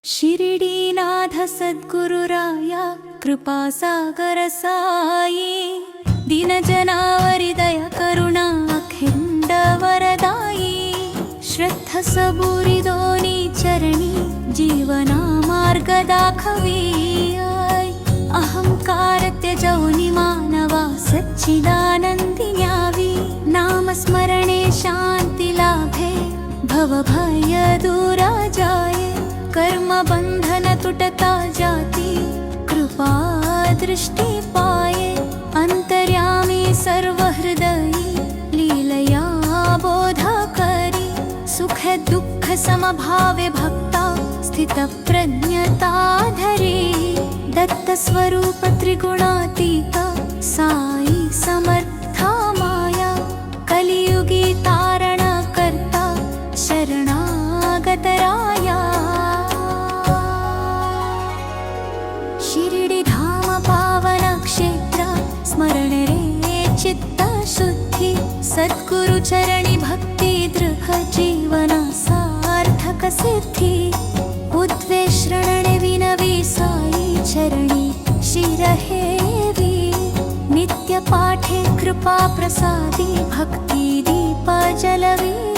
शिर्डीनाथ सद्गुरुराया कृपासागर साई, दीनजनावरी दया करुणा अखंड वरदाई। श्रद्धा सबुरी दोनी चरणी जीवना मार्ग दाखवी। अहंकार त्यजवनी मानवा सच्चिदानंदी न्यावी। नामस्मरणे शांती लाभे भवभय दूरा जाये। कर्म बंधन तुटता जाती कृपा दृष्टि पाये। अंतर्यामी सर्व हृदयी लीलया बोधा करी। सुख दुःख समभावे भक्ता स्थित प्रज्ञता धरी। दत्त स्वरूप त्रिगुणातीत साई समर्था माया। कलियुगी तारण करता शरणागत राया। शिर्डी धाम पावन क्षेत्र स्मरण रे चित्त शुद्धि। सद्गुरु चरणी भक्ति दृढ जीवन सार्थक सिद्धि। उद्वेषणे विनवी साई चरणी शिर हेवी। नित्य पाठे कृपा प्रसादी भक्ति दीप जलवी।